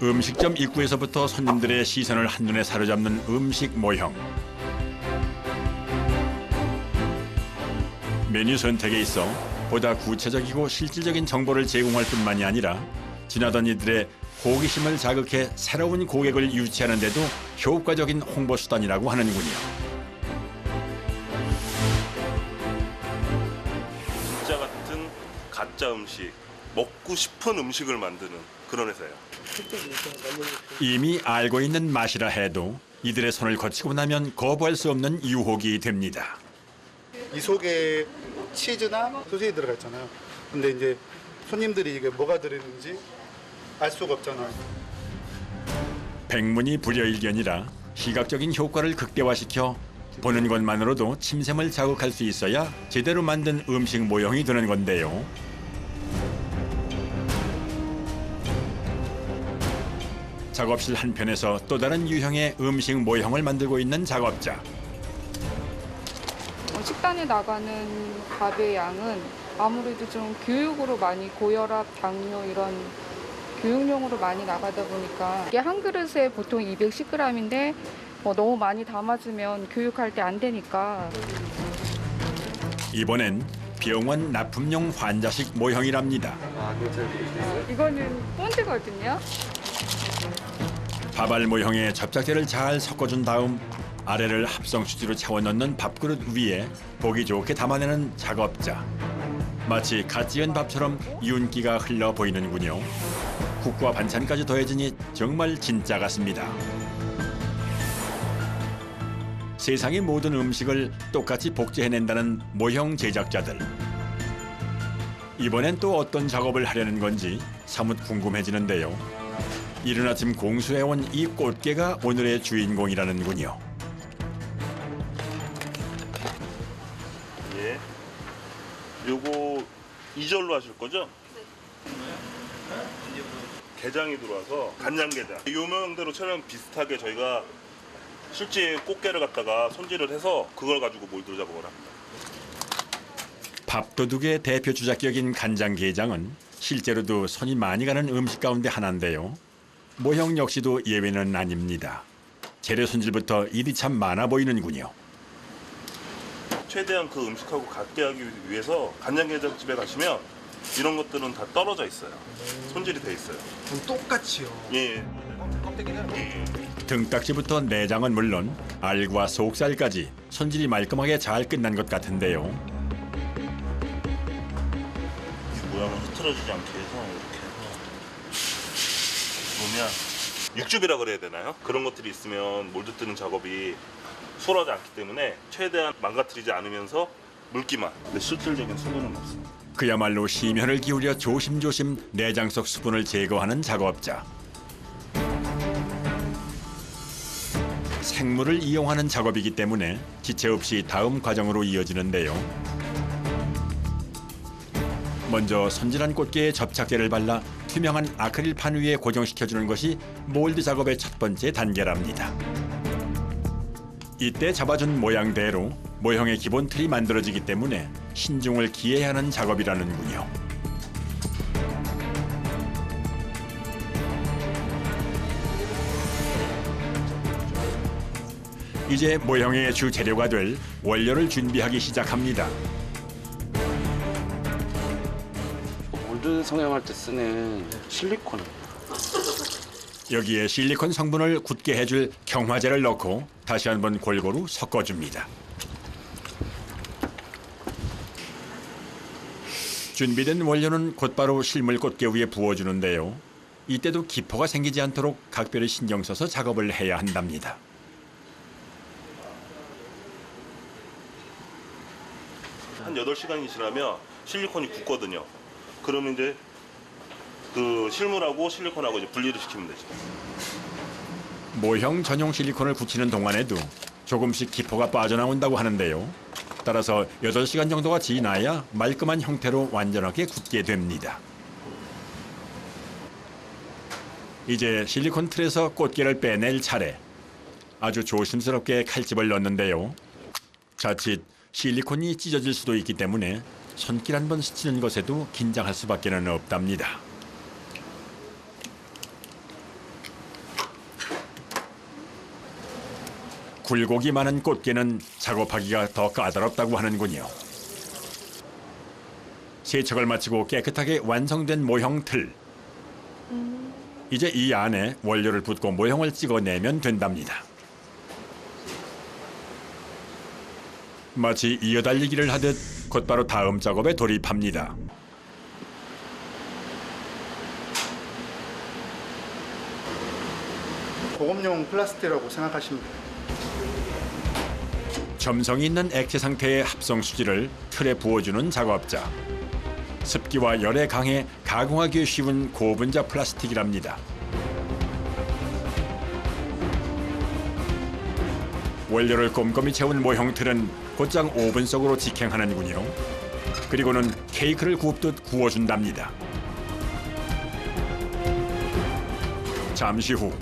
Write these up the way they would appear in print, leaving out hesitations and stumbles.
음식점 입구에서부터 손님들의 시선을 한눈에 사로잡는 음식 모형. 메뉴 선택에 있어 보다 구체적이고 실질적인 정보를 제공할 뿐만이 아니라 지나던 이들의 호기심을 자극해 새로운 고객을 유치하는 데도 효과적인 홍보 수단이라고 하는군요. 진짜 같은 가짜 음식, 먹고 싶은 음식을 만드는 그런 회사예요. 이미 알고 있는 맛이라 해도 이들의 손을 거치고 나면 거부할 수 없는 유혹이 됩니다. 이 속에 치즈나 소시지 들어가 있잖아요. 근데 이제 손님들이 이게 뭐가 들어있는지 알 수가 없잖아요. 백문이 불여일견이라 시각적인 효과를 극대화시켜 보는 것만으로도 침샘을 자극할 수 있어야 제대로 만든 음식 모형이 되는 건데요. 작업실 한편에서 또 다른 유형의 음식 모형을 만들고 있는 작업자. 식단에 나가는 밥의 양은 아무래도 좀 교육으로 많이 고혈압, 당뇨 이런 교육용으로 많이 나가다 보니까 이게 한 그릇에 보통 210g인데 너무 많이 담아주면 교육할 때 안 되니까. 이번엔 병원 납품용 환자식 모형이랍니다. 이거는 본드거든요. 밥알 모형에 접착제를 잘 섞어준 다음 아래를 합성 수지로 채워 넣는 밥그릇 위에 보기 좋게 담아내는 작업자. 마치 갓 지은 밥처럼 윤기가 흘러 보이는군요. 국과 반찬까지 더해지니 정말 진짜 같습니다. 세상의 모든 음식을 똑같이 복제해낸다는 모형 제작자들. 이번엔 또 어떤 작업을 하려는 건지 사뭇 궁금해지는데요. 이른 아침 공수해온 이 꽃게가 오늘의 주인공이라는군요. 예. 요거 2절로 하실 거죠? 네. 게장이 들어와서 간장게장. 이 모형대로 촬영 비슷하게 저희가 실제 꽃게를 갖다가 손질을 해서 그걸 가지고 몰드로 작업을 합니다. 밥도둑의 대표 주작격인 간장게장은 실제로도 손이 많이 가는 음식 가운데 하나인데요. 모형 역시도 예외는 아닙니다. 재료 손질부터 일이 참 많아 보이는군요. 최대한 그 음식하고 같게 하기 위해서 간장게장집에 가시면 이런 것들은 다 떨어져 있어요. 손질이 돼 있어요. 똑같이요. 예. 등딱지부터 내장은 물론 알과 속살까지 손질이 말끔하게 잘 끝난 것 같은데요. 이 모양을 흐트러지지 않게 해서 이렇게 해서 보면 육즙이라 그래야 되나요? 그런 것들이 있으면 몰드 뜨는 작업이 수월하지 않기 때문에 최대한 망가뜨리지 않으면서 물기만. 근데 실질적인 수분은 없습니다. 그야말로 심혈을 기울여 조심조심 내장 속 수분을 제거하는 작업자. 생물을 이용하는 작업이기 때문에 지체 없이 다음 과정으로 이어지는데요. 먼저 손질한 꽃게에 접착제를 발라 투명한 아크릴판 위에 고정시켜주는 것이 몰드 작업의 첫 번째 단계랍니다. 이때 잡아준 모양대로 모형의 기본 틀이 만들어지기 때문에 신중을 기해야 하는 작업이라는군요. 이제 모형의 주 재료가 될 원료를 준비하기 시작합니다. 몰드 성형할 때 쓰는 실리콘. 여기에 실리콘 성분을 굳게 해줄 경화제를 넣고 다시 한번 골고루 섞어줍니다. 준비된 원료는 곧바로 실물 꽃게 위에 부어주는데요. 이때도 기포가 생기지 않도록 각별히 신경 써서 작업을 해야 한답니다. 한 8시간이 지나면 실리콘이 굳거든요. 그러면 이제 그 실물하고 실리콘하고 이제 분리를 시키면 되죠. 모형 전용 실리콘을 굳히는 동안에도 조금씩 기포가 빠져나온다고 하는데요. 따라서 8시간 정도가 지나야 말끔한 형태로 완전하게 굳게 됩니다. 이제 실리콘 틀에서 꽃게를 빼낼 차례. 아주 조심스럽게 칼집을 넣는데요. 자칫 실리콘이 찢어질 수도 있기 때문에 손길 한 번 스치는 것에도 긴장할 수밖에 없답니다. 굴곡이 많은 꽃게는 작업하기가 더 까다롭다고 하는군요. 세척을 마치고 깨끗하게 완성된 모형 틀. 이제 이 안에 원료를 붓고 모형을 찍어내면 된답니다. 마치 이어달리기를 하듯 곧바로 다음 작업에 돌입합니다. 고급용 플라스틱이라고 생각하시면 돼요. 점성이 있는 액체 상태의 합성 수지를 틀에 부어주는 작업자. 습기와 열에 강해 가공하기 쉬운 고분자 플라스틱이랍니다. 원료를 꼼꼼히 채운 모형 틀은 곧장 오븐 속으로 직행하는군요. 그리고는 케이크를 굽듯 구워준답니다. 잠시 후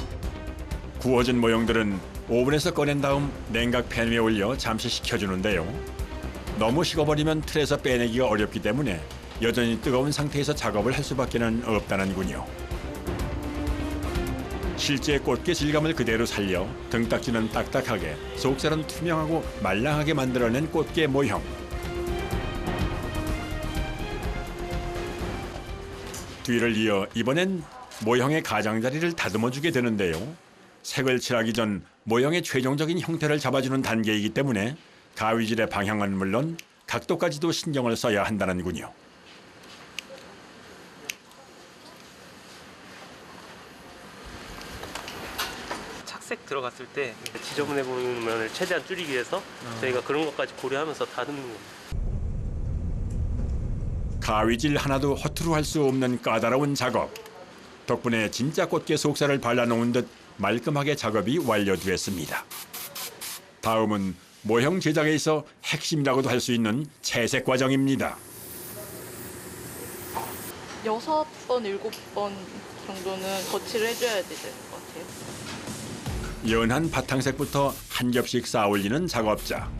구워진 모형들은 오븐에서 꺼낸 다음 냉각 팬 위에 올려 잠시 식혀주는데요. 너무 식어버리면 틀에서 빼내기가 어렵기 때문에 여전히 뜨거운 상태에서 작업을 할 수밖에는 없다는군요. 실제 꽃게 질감을 그대로 살려 등딱지는 딱딱하게, 속살은 투명하고 말랑하게 만들어낸 꽃게 모형. 뒤를 이어 이번엔 모형의 가장자리를 다듬어주게 되는데요. 색을 칠하기 전 모형의 최종적인 형태를 잡아주는 단계이기 때문에 가위질의 방향은 물론 각도까지도 신경을 써야 한다는군요. 착색 들어갔을 때 지저분해 보이는 면을 최대한 줄이기 위해서 저희가 그런 것까지 고려하면서 다듬는 겁니다. 가위질 하나도 허투루 할 수 없는 까다로운 작업. 덕분에 진짜 꽃게 속살을 발라놓은 듯 말끔하게 작업이 완료됐습니다. 다음은 모형 제작에 있어 핵심이라고도 할 수 있는 채색 과정입니다. 6번, 7번 정도는 거치를 해줘야 될 것 같아요. 연한 바탕색부터 한 겹씩 쌓아 올리는 작업자.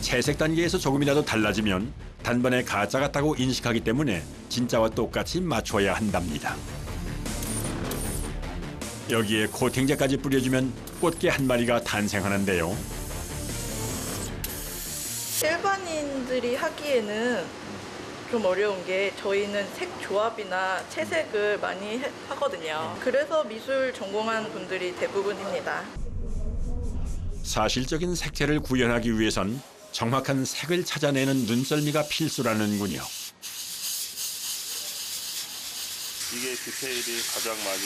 채색 단계에서 조금이라도 달라지면 단번에 가짜 같다고 인식하기 때문에 진짜와 똑같이 맞춰야 한답니다. 여기에 코팅제까지 뿌려주면 꽃게 한 마리가 탄생하는데요. 일반인들이 하기에는 좀 어려운 게 저희는 색 조합이나 채색을 많이 하거든요. 그래서 미술 전공한 분들이 대부분입니다. 사실적인 색채를 구현하기 위해선 정확한 색을 찾아내는 눈썰미가 필수라는군요. 이게 디테일이 가장 많이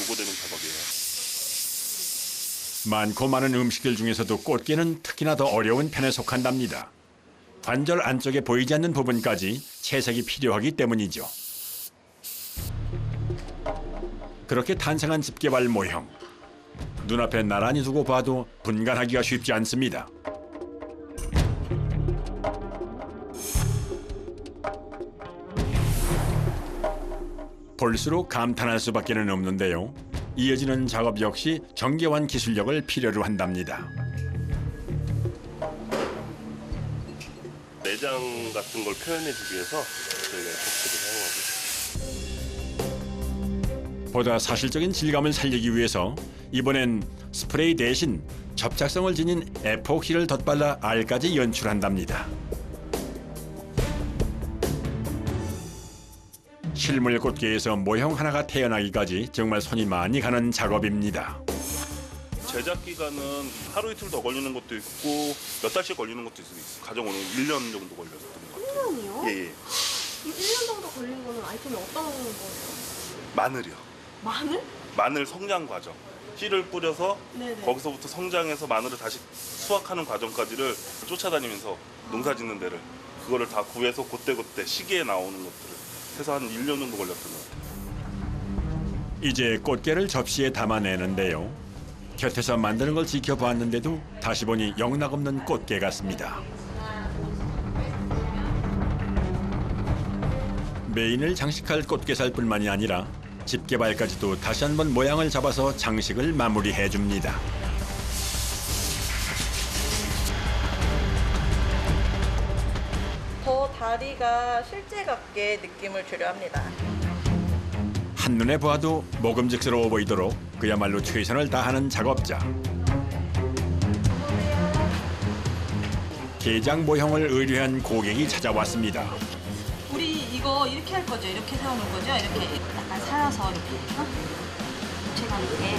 요구되는 작업이에요. 많고 많은 음식들 중에서도 꽃게는 특히나 더 어려운 편에 속한답니다. 관절 안쪽에 보이지 않는 부분까지 채색이 필요하기 때문이죠. 그렇게 탄생한 집게발 모형. 눈앞에 나란히 두고 봐도 분간하기가 쉽지 않습니다. 볼수록 감탄할 수밖에는 없는데요. 이어지는 작업 역시 정교한 기술력을 필요로 한답니다. 내장 같은 걸 표현해주기 위해서 저희가 에포크를 사용하고 있습니다. 보다 사실적인 질감을 살리기 위해서 이번엔 스프레이 대신 접착성을 지닌 에포키를 덧발라 알까지 연출한답니다. 실물 꽃게에서 모형 하나가 태어나기까지 정말 손이 많이 가는 작업입니다. 제작 기간은 하루 이틀 더 걸리는 것도 있고 몇 달씩 걸리는 것도 있어요. 가정으로는 1년 정도 걸렸던 것 같아요. 1년이요? 예, 예. 1년 정도 걸린 거는 아이템이 어떤 거예요? 마늘이요. 마늘? 마늘 성장 과정. 씨를 뿌려서 네네. 거기서부터 성장해서 마늘을 다시 수확하는 과정까지를 쫓아다니면서 농사 짓는 데를 그거를 다 구해서 그때그때 시기에 나오는 것들을 해서 한 1년 정도 걸렸던 것 같아요. 이제 꽃게를 접시에 담아내는데요. 곁에서 만드는 걸 지켜보았는데도 다시 보니 영락없는 꽃게 같습니다. 메인을 장식할 꽃게살뿐만이 아니라 집게발까지도 다시 한번 모양을 잡아서 장식을 마무리해줍니다. 더 다리가 실제 같게 느낌을 주려 합니다. 한눈에 보아도 먹음직스러워 보이도록 그야말로 최선을 다하는 작업자. 게장 모형을 의뢰한 고객이 찾아왔습니다. 우리 이거 이렇게 할 거죠? 이렇게 세워놓을 거죠? 이렇게 약간 살아서 이렇게 제가 이렇게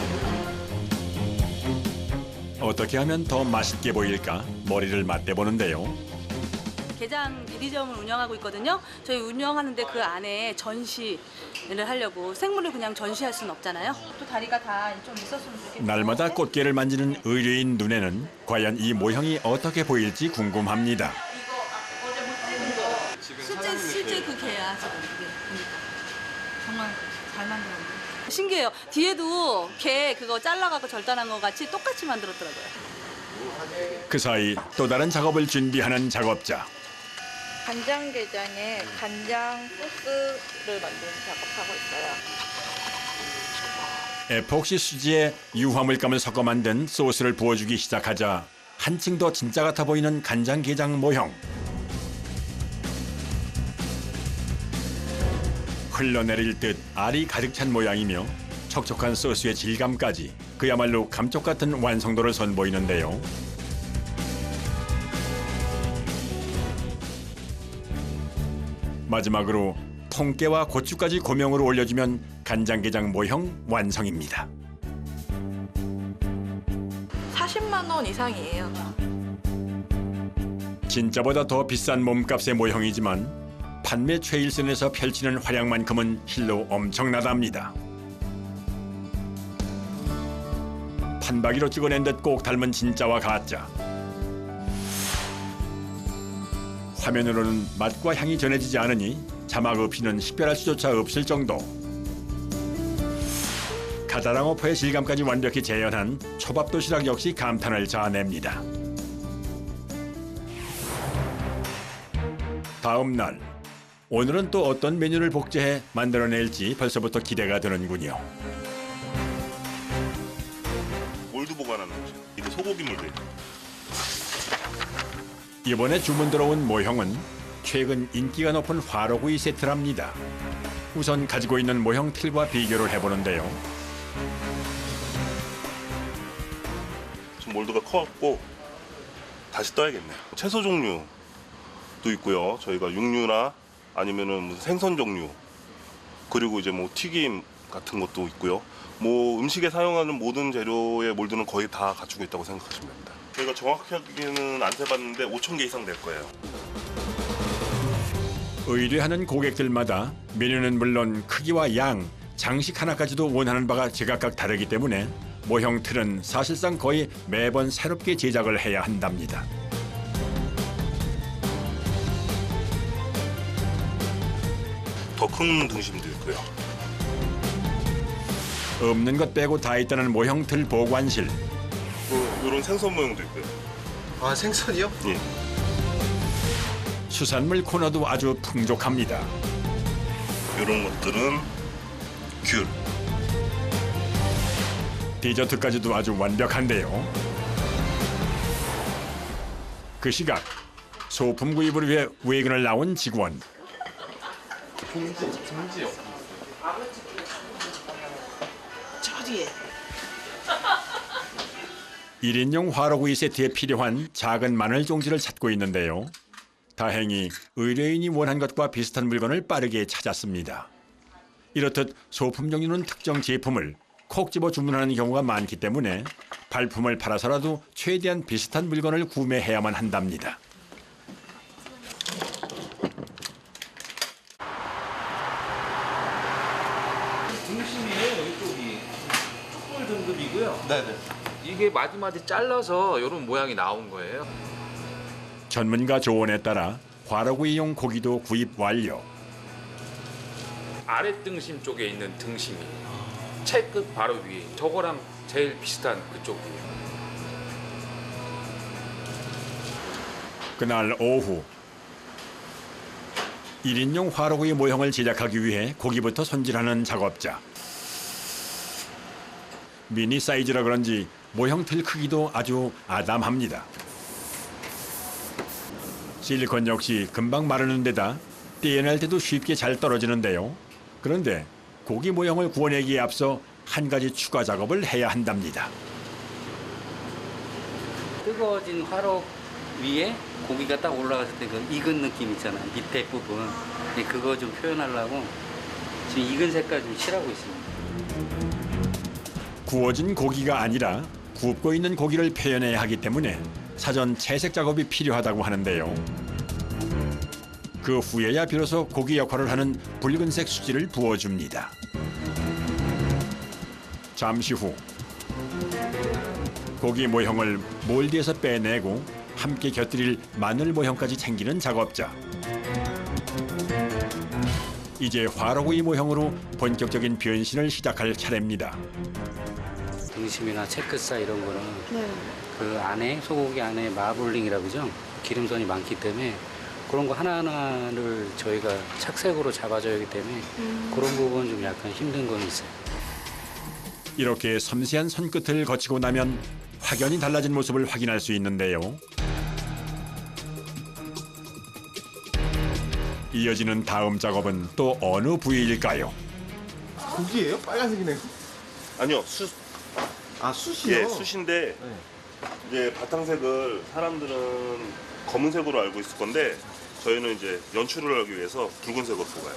어떻게 하면 더 맛있게 보일까 머리를 맞대보는데요. 게장 미리점을 운영하고 있거든요. 저희 운영하는데 그 안에 전시를 하려고 생물을 그냥 전시할 수는 없잖아요. 또 다리가 다 좀 있었으면 좋겠고. 날마다 꽃게를 만지는 의뢰인 눈에는 과연 이 모형이 어떻게 보일지 궁금합니다. 실제 그 개야 지금 이게 보니까 정말 잘 만들었네. 신기해요. 뒤에도 개 그거 잘라갖고 절단한 거 같이 똑같이 만들었더라고요. 그 사이 또 다른 작업을 준비하는 작업자. 간장게장에 간장 소스를 만드는 작업하고 있어요. 에폭시 수지에 유화물감을 섞어 만든 소스를 부어주기 시작하자 한층 더 진짜 같아 보이는 간장게장 모형. 흘러내릴 듯 알이 가득 찬 모양이며 촉촉한 소스의 질감까지 그야말로 감쪽 같은 완성도를 선보이는데요. 마지막으로 통깨와 고추까지 고명으로 올려주면 간장게장 모형 완성입니다. 40만 원 이상이에요. 진짜보다 더 비싼 몸값의 모형이지만 판매 최일선에서 펼치는 활약만큼은 실로 엄청나답니다. 판박이로 찍어낸 듯 꼭 닮은 진짜와 가짜. 화면으로는 맛과 향이 전해지지 않으니 자막 없이는 식별할 수조차 없을 정도. 가다랑어포의 질감까지 완벽히 재현한 초밥도시락 역시 감탄을 자아냅니다. 다음 날, 오늘은 또 어떤 메뉴를 복제해 만들어낼지 벌써부터 기대가 되는군요. 몰두 보관하는 음식. 이게 소고기 몰두예요. 이번에 주문 들어온 모형은 최근 인기가 높은 화로구이 세트랍니다. 우선 가지고 있는 모형 틀과 비교를 해보는데요. 좀 몰두가 커갖고 다시 떠야겠네요. 채소 종류도 있고요. 저희가 육류나 아니면은 무슨 생선 종류, 그리고 이제 뭐 튀김 같은 것도 있고요. 뭐 음식에 사용하는 모든 재료의 몰두는 거의 다 갖추고 있다고 생각하시면 됩니다. 저희가 정확하게는 안 세봤는데 5,000개 이상 될 거예요. 의뢰하는 고객들마다 메뉴는 물론 크기와 양, 장식 하나까지도 원하는 바가 제각각 다르기 때문에 모형 틀은 사실상 거의 매번 새롭게 제작을 해야 한답니다. 더 큰 등심도 있고요. 없는 것 빼고 다 있다는 모형 틀 보관실. 이런 생선 모형도 있고요. 아, 생선이요? 예. 수산물 코너도 아주 풍족합니다. 이런 것들은 귤. 디저트까지도 아주 완벽한데요. 그 시각 소품 구입을 위해 외근을 나온 직원. 저기에 1인용 화로구이 세트에 필요한 작은 마늘 종지를 찾고 있는데요. 다행히 의뢰인이 원한 것과 비슷한 물건을 빠르게 찾았습니다. 이렇듯 소품 종류는 특정 제품을 콕 집어 주문하는 경우가 많기 때문에 발품을 팔아서라도 최대한 비슷한 물건을 구매해야만 한답니다. 등심이에요, 이쪽이. 촛불 등급이고요. 네네. 이게 마디마디 잘라서 이런 모양이 나온 거예요. 전문가 조언에 따라 화로구이용 고기도 구입 완료. 아래 등심 쪽에 있는 등심이에요. 채끝 바로 위에. 저거랑 제일 비슷한 그쪽이에요. 그날 오후 1인용 화로구이 모형을 제작하기 위해 고기부터 손질하는 작업자. 미니 사이즈라 그런지 모형 틀 크기도 아주 아담합니다. 실리콘 역시 금방 마르는 데다 떼어낼 때도 쉽게 잘 떨어지는데요. 그런데 고기 모형을 구워내기에 앞서 한 가지 추가 작업을 해야 한답니다. 뜨거워진 화로 위에 고기가 딱 올라갔을 때 그 익은 느낌 있잖아요. 밑에 부분. 근데 그거 좀 표현하려고 지금 익은 색깔 좀 칠하고 있습니다. 구워진 고기가 아니라 굽고 있는 고기를 표현해야 하기 때문에 사전 채색 작업이 필요하다고 하는데요. 그 후에야 비로소 고기 역할을 하는 붉은색 수지를 부어줍니다. 잠시 후 고기 모형을 몰드에서 빼내고 함께 곁들일 마늘 모형까지 챙기는 작업자. 이제 화로구이 모형으로 본격적인 변신을 시작할 차례입니다. 등심이나 채끝살 이런 거는 네. 그 안에 소고기 안에 마블링이라고 그러죠. 기름선이 많기 때문에 그런 거 하나하나를 저희가 착색으로 잡아줘야 하기 때문에 그런 부분 좀 약간 힘든 건 있어요. 이렇게 섬세한 손끝을 거치고 나면 확연히 달라진 모습을 확인할 수 있는데요. 이어지는 다음 작업은 또 어느 부위일까요? 고기예요? 빨간색이네요. 아니요, 숯. 아, 숯이요? 예, 숯인데 이제 바탕색을 사람들은 검은색으로 알고 있을 건데 저희는 이제 연출을 하기 위해서 붉은색으로 뽑아요.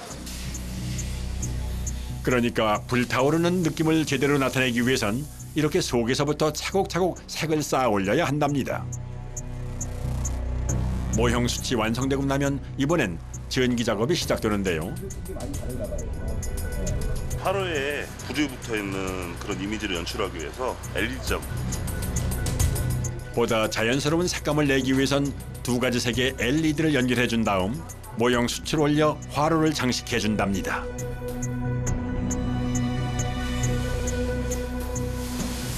그러니까 불타오르는 느낌을 제대로 나타내기 위해선 이렇게 속에서부터 차곡차곡 색을 쌓아 올려야 한답니다. 모형 숯이 완성되고 나면 이번엔 전기 작업이 시작되는데요. 화로에 불이 붙어 있는 그런 이미지를 연출하기 위해서 LED점. 보다 자연스러운 색감을 내기 위해선 두 가지 색의 LED를 연결해 준 다음 모형 숯을 올려 화로를 장식해 준답니다.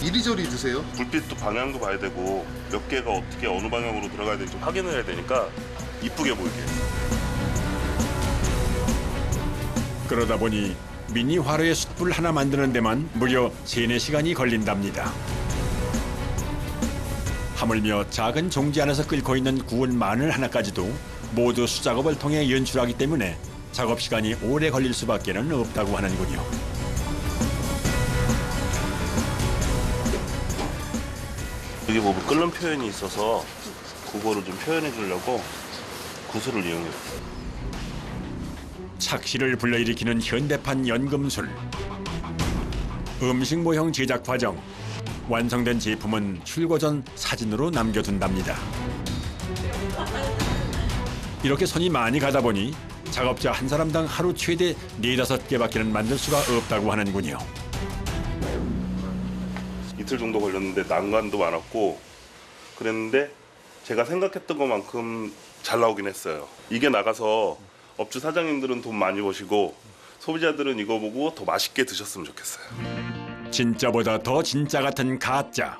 이리저리 드세요? 불빛도 방향도 봐야 되고 몇 개가 어떻게 어느 방향으로 들어가야 되는지 확인을 해야 되니까 이쁘게 보이게. 그러다 보니 미니 화로의 숯불 하나 만드는 데만 무려 3-4시간이 걸린답니다. 하물며 작은 종지 안에서 끓고 있는 구운 마늘 하나까지도 모두 수작업을 통해 연출하기 때문에 작업 시간이 오래 걸릴 수밖에는 없다고 하는군요. 여기 보면 끓는 표현이 있어서 그거를 좀 표현해 주려고 구슬을 이용해요. 착시를 불러일으키는 현대판 연금술. 음식 모형 제작 과정. 완성된 제품은 출고 전 사진으로 남겨둔답니다. 이렇게 손이 많이 가다 보니 작업자 한 사람당 하루 최대 4-5개밖에는 만들 수가 없다고 하는군요. 이틀 정도 걸렸는데 난관도 많았고 그랬는데 제가 생각했던 것만큼 잘 나오긴 했어요. 이게 나가서 업주 사장님들은 돈 많이 버시고 소비자들은 이거 보고 더 맛있게 드셨으면 좋겠어요. 진짜보다 더 진짜 같은 가짜.